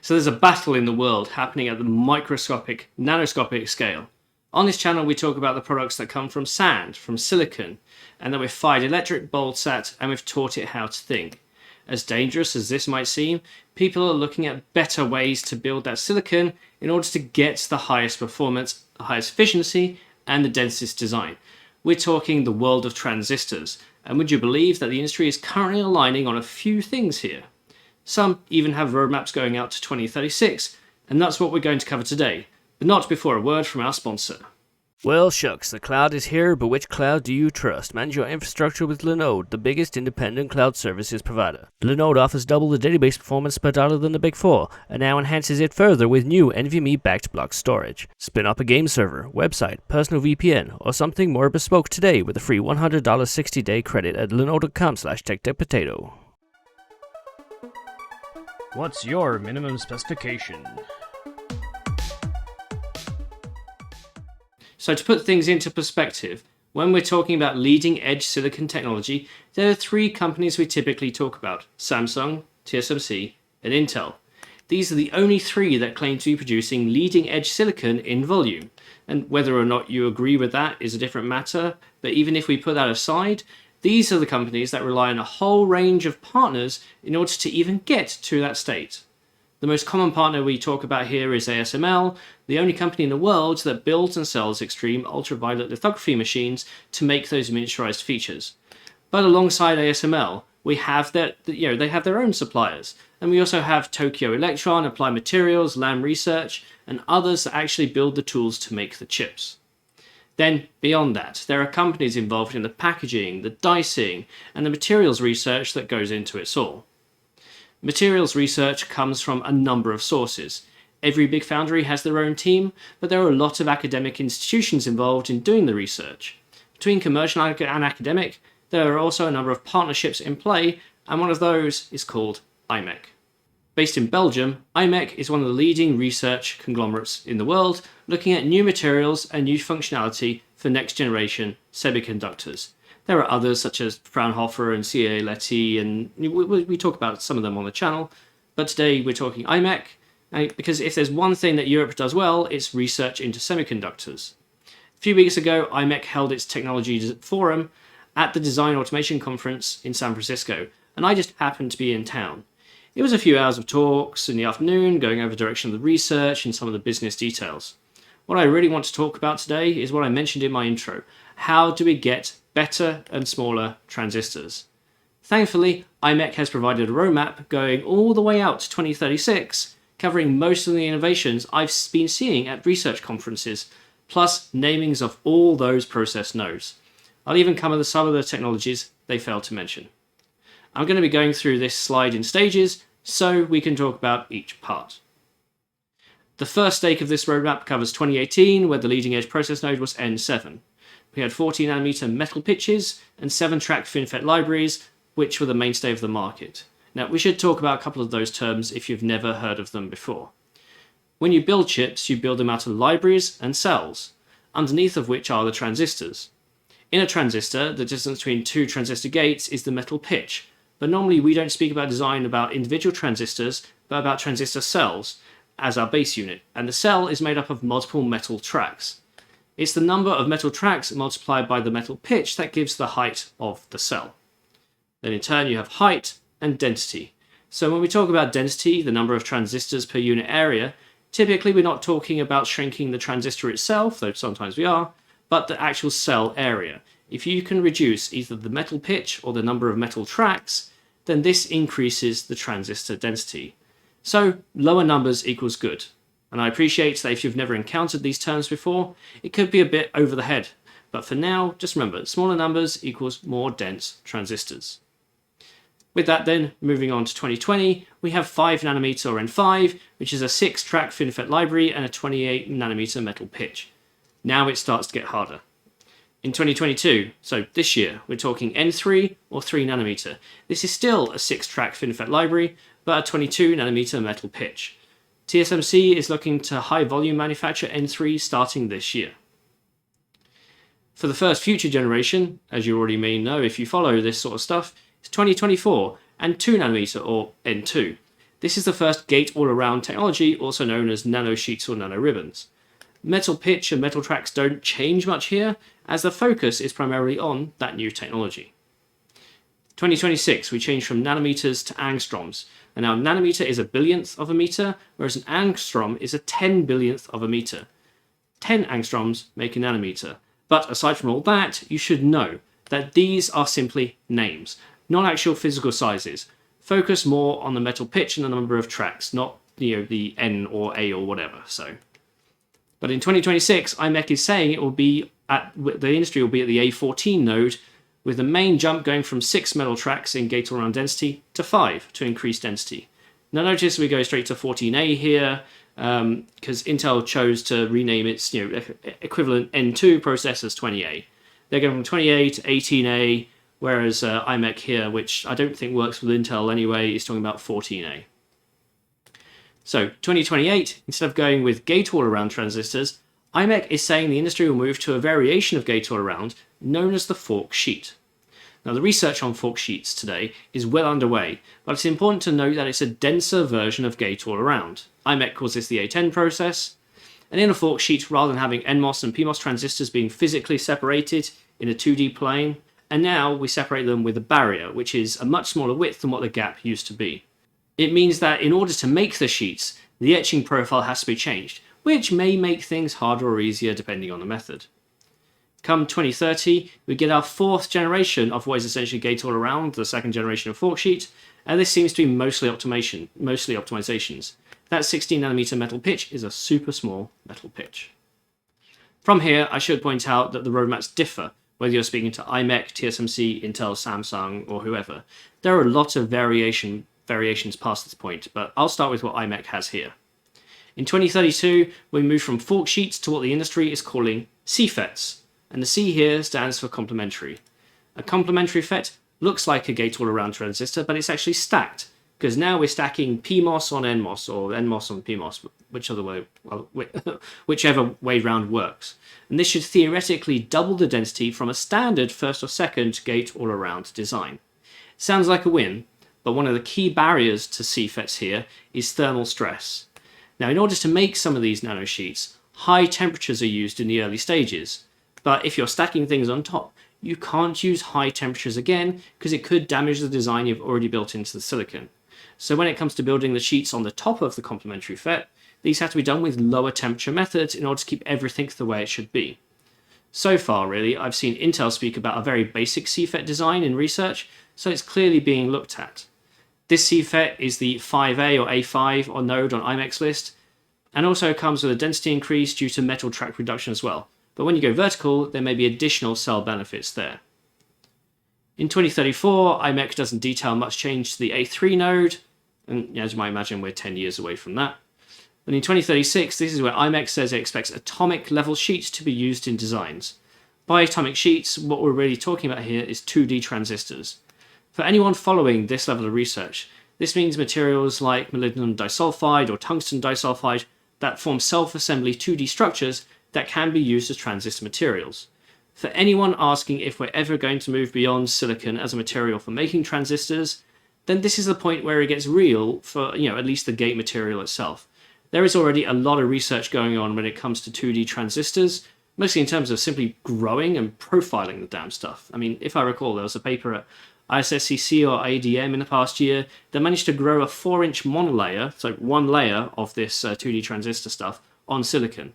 So there's a battle in the world happening at the microscopic, nanoscopic scale. On this channel, we talk about the products that come from sand, from silicon, and then we've fired electric bolts at, and we've taught it how to think. As dangerous as this might seem, people are looking at better ways to build that silicon in order to get the highest performance, the highest efficiency, and the densest design. We're talking the world of transistors, and would you believe that the industry is currently aligning on a few things here? Some even have roadmaps going out to 2036, and that's what we're going to cover today, but not before a word from our sponsor. Well, shucks, the cloud is here, but which cloud do you trust? Manage your infrastructure with Linode, the biggest independent cloud services provider. Linode offers double the database performance per dollar than the Big Four, and now enhances it further with new NVMe-backed block storage. Spin up a game server, website, personal VPN, or something more bespoke today with a free $100 60-day credit at linode.com/TechTechPotato. What's your minimum specification? So to put things into perspective, when we're talking about leading edge silicon technology, there are three companies we typically talk about: Samsung, TSMC, and Intel. These are the only three that claim to be producing leading edge silicon in volume. And whether or not you agree with that is a different matter, but even if we put that aside, these are the companies that rely on a whole range of partners in order to even get to that state. The most common partner we talk about here is ASML, the only company in the world that builds and sells extreme ultraviolet lithography machines to make those miniaturized features. But alongside ASML, they have their own suppliers, and we also have Tokyo Electron, Applied Materials, Lam Research, and others that actually build the tools to make the chips. Then, beyond that, there are companies involved in the packaging, the dicing, and the materials research that goes into it all. Materials research comes from a number of sources. Every big foundry has their own team, but there are a lot of academic institutions involved in doing the research. Between commercial and academic, there are also a number of partnerships in play, and one of those is called imec. Based in Belgium, imec is one of the leading research conglomerates in the world, looking at new materials and new functionality for next generation semiconductors. There are others such as Fraunhofer and CEA-Leti, and we talk about some of them on the channel, but today we're talking imec, because if there's one thing that Europe does well, it's research into semiconductors. A few weeks ago, imec held its technology forum at the Design Automation Conference in San Francisco, and I just happened to be in town. It was a few hours of talks in the afternoon, going over the direction of the research and some of the business details. What I really want to talk about today is what I mentioned in my intro. How do we get better and smaller transistors? Thankfully, imec has provided a roadmap going all the way out to 2036, covering most of the innovations I've been seeing at research conferences, plus namings of all those process nodes. I'll even cover some of the technologies they failed to mention. I'm going to be going through this slide in stages, so we can talk about each part. The first stake of this roadmap covers 2018, where the leading edge process node was N7. We had 40nm metal pitches and 7-track FinFET libraries, which were the mainstay of the market. Now, we should talk about a couple of those terms if you've never heard of them before. When you build chips, you build them out of libraries and cells, underneath of which are the transistors. In a transistor, the distance between two transistor gates is the metal pitch, but normally we don't speak about design about individual transistors, but about transistor cells as our base unit, and the cell is made up of multiple metal tracks. It's the number of metal tracks multiplied by the metal pitch that gives the height of the cell. Then in turn you have height and density. So when we talk about density, the number of transistors per unit area, typically we're not talking about shrinking the transistor itself, though sometimes we are, but the actual cell area. If you can reduce either the metal pitch or the number of metal tracks, then this increases the transistor density. So lower numbers equals good. And I appreciate that if you've never encountered these terms before, it could be a bit over the head. But for now, just remember, smaller numbers equals more dense transistors. With that then, moving on to 2020, we have 5nm or N5, which is a 6-track FinFET library and a 28nm metal pitch. Now it starts to get harder. In 2022, so this year, we're talking N3 or 3nm. This is still a 6-track FinFET library, but a 22nm metal pitch. TSMC is looking to high volume manufacture N3 starting this year. For the first future generation, as you already may know if you follow this sort of stuff, it's 2024 and 2nm or N2. This is the first gate-all-around technology, also known as nanosheets or nanoribbons. Metal pitch and metal tracks don't change much here, as the focus is primarily on that new technology. 2026, we change from nanometers to angstroms, and now nanometer is a billionth of a meter, whereas an angstrom is a 10 billionth of a meter. 10 angstroms make a nanometer, but aside from all that, you should know that these are simply names, not actual physical sizes. Focus more on the metal pitch and the number of tracks, not the N or A or whatever. But in 2026, imec is saying it will be the industry will be at the A14 node, with the main jump going from 6 metal tracks in gate-all-around density to 5 to increase density. Now notice we go straight to 14A here, because Intel chose to rename its equivalent N2 process as 20A. They're going from 20A to 18A, whereas imec here, which I don't think works with Intel anyway, is talking about 14A. So 2028, instead of going with gate-all-around transistors, imec is saying the industry will move to a variation of gate-all-around known as the Forksheet. Now the research on Forksheets today is well underway, but it's important to note that it's a denser version of gate-all-around. imec calls this the A10 process, and in a Forksheet, rather than having NMOS and PMOS transistors being physically separated in a 2D plane, and now we separate them with a barrier, which is a much smaller width than what the gap used to be. It means that in order to make the sheets, the etching profile has to be changed, which may make things harder or easier depending on the method. Come 2030, we get our 4th generation of what is essentially gate-all-around, the 2nd generation of Forksheet, and this seems to be mostly optimizations. That 16 nanometer metal pitch is a super small metal pitch. From here, I should point out that the roadmaps differ, whether you're speaking to imec, TSMC, Intel, Samsung, or whoever. There are a lot of variations past this point, but I'll start with what imec has here. In 2032, we move from Forksheets to what the industry is calling CFETs, and the C here stands for complementary. A complementary FET looks like a gate-all-around transistor, but it's actually stacked, because now we're stacking PMOS on NMOS, or NMOS on PMOS, whichever way round works. And this should theoretically double the density from a standard first or second gate-all-around design. Sounds like a win, but one of the key barriers to CFETs here is thermal stress. Now, in order to make some of these nanosheets, high temperatures are used in the early stages. But if you're stacking things on top, you can't use high temperatures again because it could damage the design you've already built into the silicon. So when it comes to building the sheets on the top of the complementary FET, these have to be done with lower temperature methods in order to keep everything the way it should be. So far, really, I've seen Intel speak about a very basic CFET design in research, so it's clearly being looked at. This CFET is the 5A or A5 or node on imec's list, and also comes with a density increase due to metal track reduction as well. But when you go vertical, there may be additional cell benefits there. In 2034, imec doesn't detail much change to the A3 node, and as you might imagine, we're 10 years away from that. And in 2036, this is where imec says it expects atomic level sheets to be used in designs. By atomic sheets, what we're really talking about here is 2D transistors. For anyone following this level of research, this means materials like molybdenum disulfide or tungsten disulfide that form self-assembly 2D structures that can be used as transistor materials. For anyone asking if we're ever going to move beyond silicon as a material for making transistors, then this is the point where it gets real for, at least the gate material itself. There is already a lot of research going on when it comes to 2D transistors, mostly in terms of simply growing and profiling the damn stuff. I mean, if I recall, there was a paper at ISSCC or ADM in the past year that managed to grow a 4-inch monolayer, so one layer of this 2D transistor stuff, on silicon.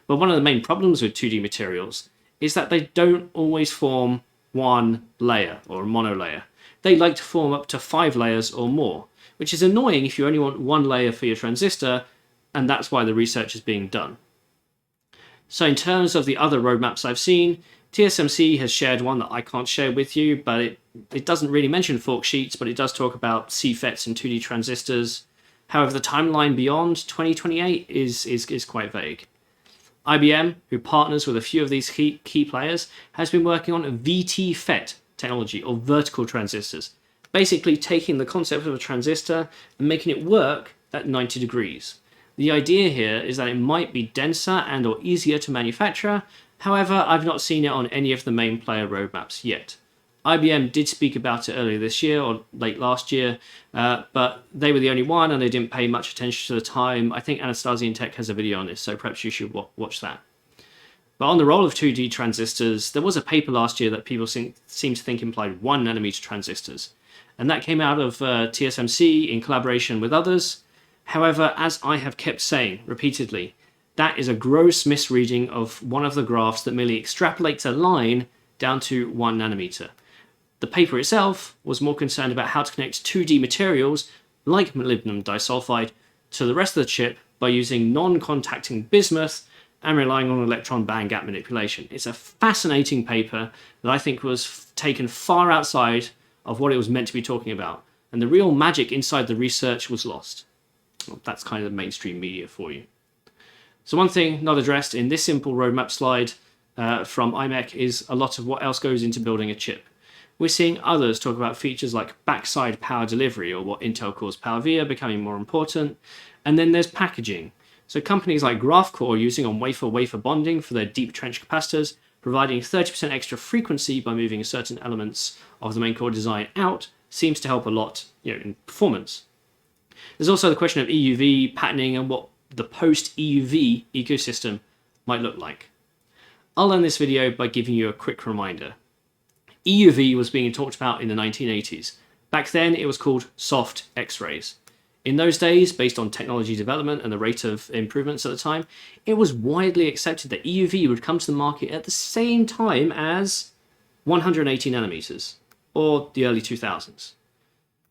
But one of the main problems with 2D materials is that they don't always form one layer or a monolayer. They like to form up to 5 layers or more, which is annoying if you only want one layer for your transistor, and that's why the research is being done. So in terms of the other roadmaps I've seen, TSMC has shared one that I can't share with you, but it doesn't really mention Forksheets, but it does talk about CFETs and 2D transistors. However, the timeline beyond 2028 is quite vague. IBM, who partners with a few of these key players, has been working on a VTFET technology, or vertical transistors, basically taking the concept of a transistor and making it work at 90 degrees. The idea here is that it might be denser and or easier to manufacture. However, I've not seen it on any of the main player roadmaps yet. IBM did speak about it earlier this year or late last year, but they were the only one and they didn't pay much attention to the time. I think Anastasian Tech has a video on this, so perhaps you should watch that. But on the role of 2D transistors, there was a paper last year that people seem to think implied 1 nanometer transistors. And that came out of TSMC in collaboration with others. However, as I have kept saying repeatedly, that is a gross misreading of one of the graphs that merely extrapolates a line down to 1 nanometer. The paper itself was more concerned about how to connect 2D materials, like molybdenum disulfide, to the rest of the chip by using non-contacting bismuth and relying on electron band gap manipulation. It's a fascinating paper that I think was taken far outside of what it was meant to be talking about, and the real magic inside the research was lost. Well, that's kind of the mainstream media for you. So one thing not addressed in this simple roadmap slide from imec is a lot of what else goes into building a chip. We're seeing others talk about features like backside power delivery, or what Intel calls PowerVia, becoming more important. And then there's packaging. So companies like Graphcore are using on wafer-wafer bonding for their deep trench capacitors, providing 30% extra frequency by moving certain elements of the main core design out, seems to help a lot, in performance. There's also the question of EUV patterning and what the post-EUV ecosystem might look like. I'll end this video by giving you a quick reminder. EUV was being talked about in the 1980s. Back then, it was called soft X-rays. In those days, based on technology development and the rate of improvements at the time, it was widely accepted that EUV would come to the market at the same time as 180 nanometers, or the early 2000s.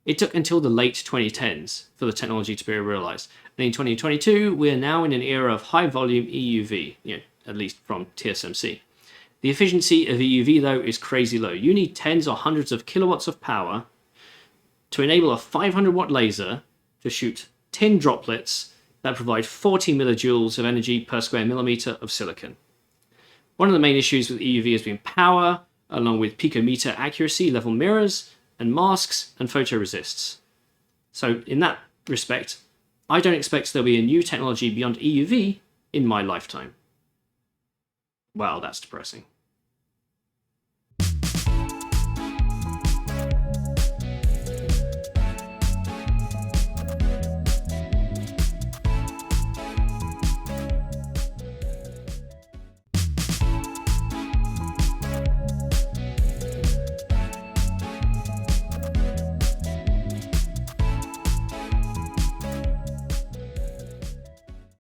It took until the late 2010s for the technology to be realized. And in 2022, we're now in an era of high-volume EUV, at least from TSMC. The efficiency of EUV, though, is crazy low. You need tens or hundreds of kilowatts of power to enable a 500-watt laser to shoot tin droplets that provide 40 millijoules of energy per square millimeter of silicon. One of the main issues with EUV has been power, along with picometer accuracy, level mirrors, and masks and photoresists. So in that respect, I don't expect there'll be a new technology beyond EUV in my lifetime. Wow, that's depressing.